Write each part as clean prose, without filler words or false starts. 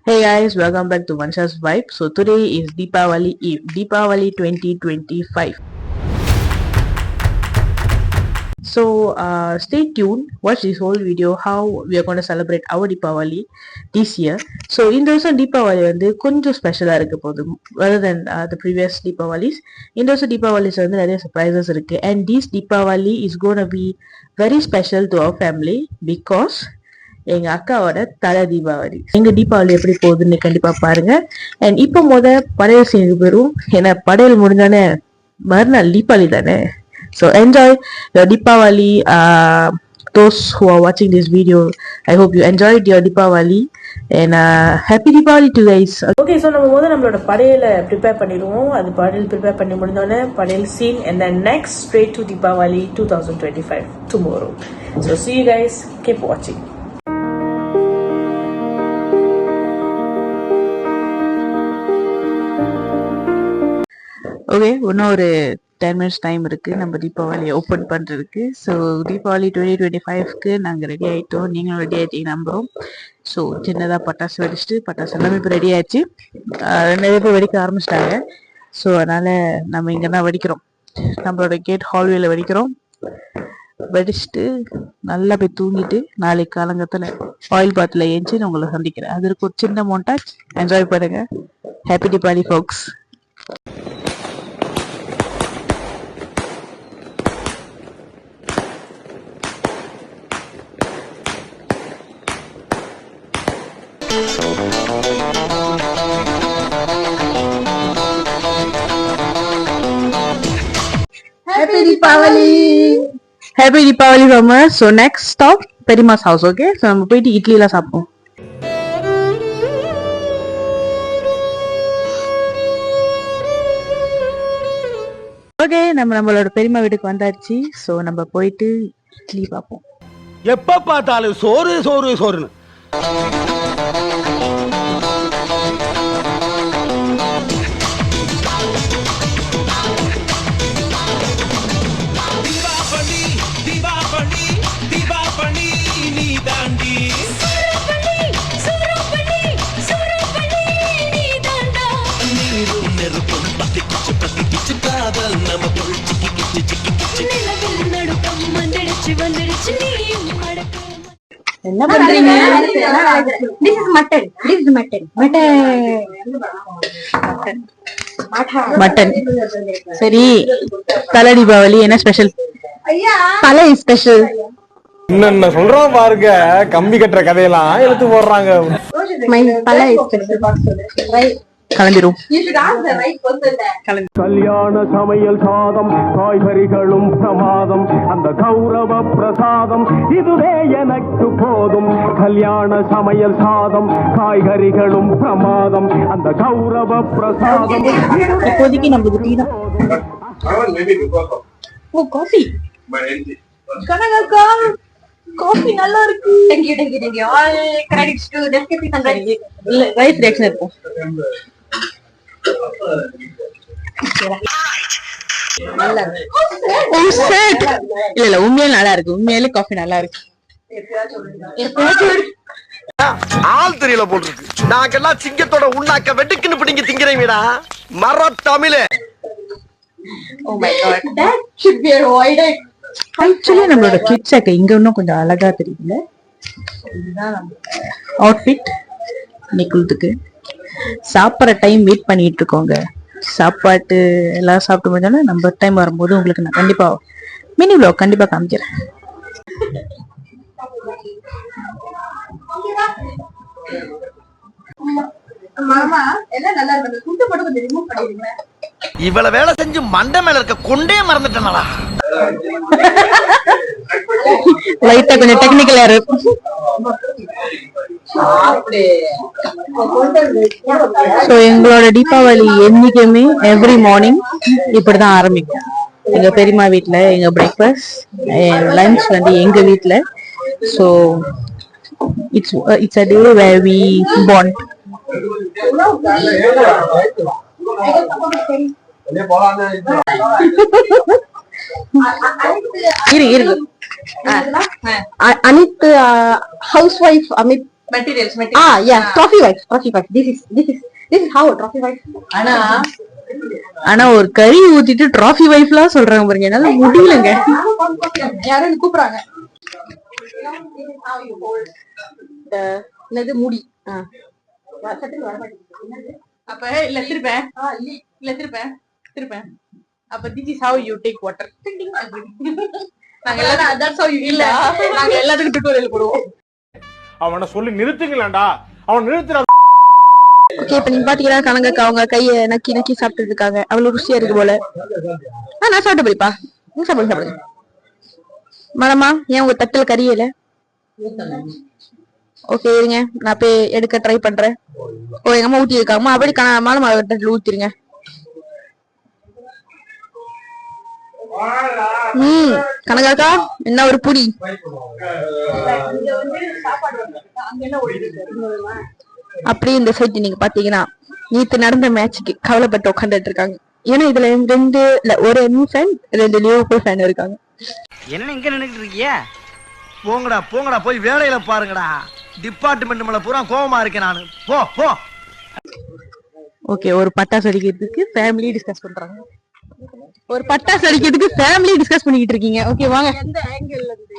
Hey guys, welcome back to Vansha's Vibe. So today is Deepavali Eve, Deepavali 2025. So stay tuned, watch this whole video how we are going to celebrate our Deepavali this year. So in those Deepavali வந்து கொஞ்சம் ஸ்பெஷலா இருக்க போகுது rather than the previous Deepavalis. In those Deepavalis வந்து நிறைய surprises இருக்கு, and this Deepavali is going to be very special to our family because எங்க அக்காவோட தலை தீபாவளி. எங்க தீபாவளி எப்படி போகுதுன்னு கண்டிப்பா பாருங்க. அண்ட் இப்போ படையல் செஞ்சு போயிரும், ஏன்னா படையல் முடிஞ்சானே மறுநாள் தீபாவளி தானே. So enjoy your Deepavali. Those who are watching this video, I hope you enjoyed your Deepavali and happy Deepavali to guys. Okay, so நம்மளோட படையல prepare பண்ணிடுவோம். அது படையல் prepare பண்ணி முடிஞ்சோனே படையல் scene and then next straight to Deepavali 2025 tomorrow. So see you guys, keep watching. Okay, இன்னும் ஒரு 10 minutes time இருக்குது நம்ம தீபாவளியை ஓப்பன் பண்ணுறதுக்கு. ஸோ தீபாவளி 2025க்கு நாங்கள் ரெடி ஆகிட்டோம், நீங்களும் ரெடி ஆகிட்டீங்க நம்புகிறோம். ஸோ சின்னதாக பட்டாசு வெடிச்சிட்டு, பட்டாசு எல்லாமே இப்போ ரெடி ஆயிடுச்சு. நிறைய பேர் வெடிக்க ஆரம்பிச்சிட்டாங்க. ஸோ அதனால் நம்ம இங்கே தான் வெடிக்கிறோம், நம்மளோட கேட் ஹால்வேல வெடிக்கிறோம். வெடிச்சிட்டு நல்லா போய் தூங்கிட்டு நாளைக்கு காலங்கத்தில் ஆயில் பாத்தில் ஏஞ்சி நான் உங்களை சந்திக்கிறேன். அதற்கு ஒரு சின்ன மோண்டாஜ் என்ஜாய் பண்ணுங்க. Happy Deepavali forks. Happy Deepavali! Happy Deepavali from us. So next stop Perima's house. Okay, so நம்ம போயிட்டு இட்லி எல்லாம் சாப்பிடுவோம். ஓகே, நம்மளோட பெரியம்மா வீட்டுக்கு வந்தாச்சு. ஸோ நம்ம போயிட்டு இட்லி பார்ப்போம். எப்ப பார்த்தாலும் சோறு சோறு சோறுன்னு. என்ன பண்றீங்க? This is mutton. This is mutton. Mutton. சரி, தலை தீபாவளி என்ன ஸ்பெஷல்? தலை ஸ்பெஷல். என்ன சொல்றோம் பாருங்க, கம்பி கட்டுற கதையெல்லாம் எடுத்து போடுறாங்க. தலை ஸ்பெஷல். கலந்திரும். கல்யாண சமையல் சாதம், காய்கறிகளும் பிரமாதம், அந்த கௌரவ பிரசாதம் இதுவே எனக்கு போதும். கல்யாண சமையல் சாதம், காய்கறிகளும் பிரமாதம், அந்த கௌரவ பிரசாதம். இப்போதைக்கு நம்மளுக்கு டீ தான். ஓ, காஃபி. கனகா காஃபி நல்லா இருக்கு. Thank you. All credits to Deskepi Sangari. இல்ல, ரைஸ் ரியாக்ஷன் இருக்கும். நல்லா இருக்கு. இல்ல உண்மையிலே நல்லா இருக்கு. உண்மையிலே காஃபி நல்லா இருக்கு. ஆள் தெரியல போல் இருக்கு. நாங்கெல்லாம் சிங்கத்தோட உண்ணாக்க வெட்டுக்குன்னு பிடிங்க திங்கிறீங்கடா மர தமிழே. Oh my god, That should be avoided. Actually நம்மளோட கிட்ஸ் அக்கா இங்க இன்னும் கொஞ்சம் அழகா தெரியுதுல்ல. இதுதான் நம்ம அவுட்ஃபிட் நிக்குதுக்கு. சாப்பிட்ற டைம் வெயிட் பண்ணிட்டு இருக்கோங்க. சாப்பாட்டு எல்லாம் சாப்பிட்டு முடிஞ்சோன்னா நம்ம டைம் வரும்போது உங்களுக்கு நான் கண்டிப்பா மினி vlog கண்டிப்பா காமிக்கிறேன். மாமா எல்லாம் நல்லா இருக்கு. குண்டு போட்டு கொஞ்சம் ரிமூவ் பண்ணிடுங்க. இவ்வளவு வேலை செஞ்சு மண்டை மேல இருக்க கொண்டே மறந்துட்டேனா? லைட்டா கொஞ்சம் டெக்னிக்கலா இருக்கு. ஸோ எங்களோட தீபாவளி என்னைக்குமே எவ்ரி மார்னிங் இப்படிதான் ஆரம்பிக்கும். எங்க பெரியம்மா வீட்டுல எங்க பிரேக்ஃபாஸ்ட் லஞ்ச் வந்து எங்க வீட்டுல. So it's a day where we bond. Anith house wife Amit materials. Yeah, trophy wife. This is how a trophy wife. ஆனா ஒரு கறி ஊத்திட்டு டிராஃபி வைஃப்லாம் சொல்றாங்க பாருங்க, என்னால முடியலங்க. யாரும் கூப்பிடுறாங்க. என்னது மூடி. அப்ப இல்ல திருப்பேன். திருப்பேன். அப்ப this is how you take water. நாங்க எல்லாரும் that's how you இல்ல. நாங்க எல்லாத்துக்கும் டுட்டோரியல் போடுவோம். அவனை சொல்லி நிறுத்துங்களேன்டா, அவன் நிறுத்துற. ஓகே, இப்ப நீங்க பாத்தீங்கன்னா கனகக்கா அவங்க கைய நக்கி சாப்பிட்டு இருக்காங்க. அவ்வளவு ருசியா இருக்கு போல. நான் சாப்பிட்டு போய்ப்பா, நீங்க சாப்பிடுங்க. மரமா ஏன் உங்க தட்டுல கறியல? ஓகே இருங்க, நான் போய் எடுக்க ட்ரை பண்றேன். ஓ எங்க அம்மா ஊத்தி இருக்காங்கம்மா, அப்படி மாலமா தட்டுல ஊத்திருங்க. கனகாக்கா என்ன ஒரு புடி. அப்படி இந்த சைட் நீங்க பாத்தீங்கன்னா நேத்து நடந்த மேட்சுக்கு கவலைப்பட்டு உட்காந்துட்டு இருக்காங்க. ஏன்னா இதுல ஒரு எம்இ ஃபேன் 2 லிவர்பூல் ஃபேன் இருக்காங்க. என்ன இங்க நின்னுட்டு இருக்கீங்க? போங்கடா போய் வேலையில பாருங்கடா. டிபார்ட்மெண்ட் மேல பூரா கோவமா இருக்கேன் நானு. போ. ஓகே, ஒரு பட்டாசு அடிக்கிறதுக்கு ஃபேமிலி டிஸ்கஸ் பண்றாங்க. ஒரு பட்டாசு அடிக்கிறதுக்கு ஃபேமிலி டிஸ்கஸ் பண்ணிட்டு இருக்கீங்க. ஓகே வாங்க. எந்த ஆங்கிள் இருந்து?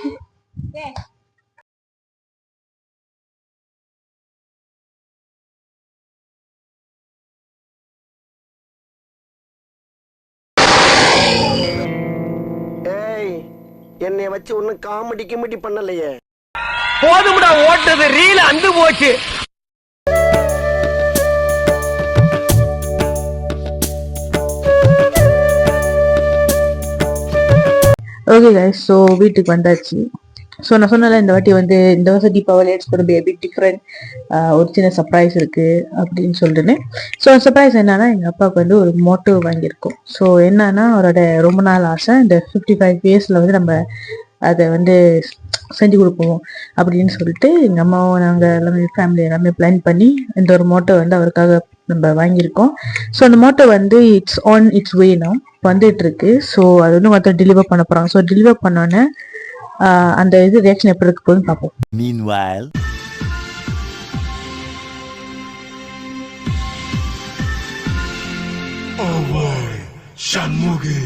என்னைய வச்சு ஒன்னும் காமெடி பண்ணலையே. போதும்டா ஓட்டது, ரீல் அந்து போச்சு. ஓகே கைஸ், ஸோ வீட்டுக்கு வந்தாச்சு. ஸோ நான் சொன்னல இந்த வருஷம் Deepavali it's gonna be a bit different. ஒரு சின்ன சர்ப்ரைஸ் இருக்கு அப்படின்னு சொல்லிட்டுன்னு. ஸோ சர்ப்ரைஸ் என்னன்னா, எங்கள் அப்பாவுக்கு ஒரு மோட்டோ வாங்கியிருக்கோம். ஸோ என்னன்னா, அவரோட ரொம்ப நாள் ஆசை இந்த 55 இயர்ஸில் நம்ம அதை செஞ்சு கொடுப்போம் அப்படின்னு சொல்லிட்டு எங்கள் அம்மாவும் நாங்கள் எல்லாமே ஃபேமிலி எல்லாமே பிளான் பண்ணி இந்த ஒரு மோட்டோ அவருக்காக நம்ம வாங்கியிருக்கோம். ஸோ அந்த Moto it's on its way now வந்துட்டு இருக்கு. ஸோ அது மொத்தம் டெலிவர் பண்ண போகிறாங்க. ஸோ டெலிவர் பண்ணோன்னே அந்த ரியாக்ஷன் எப்படி இருக்கு போதுன்னு பார்ப்போம். Meanwhile, Shanmugi.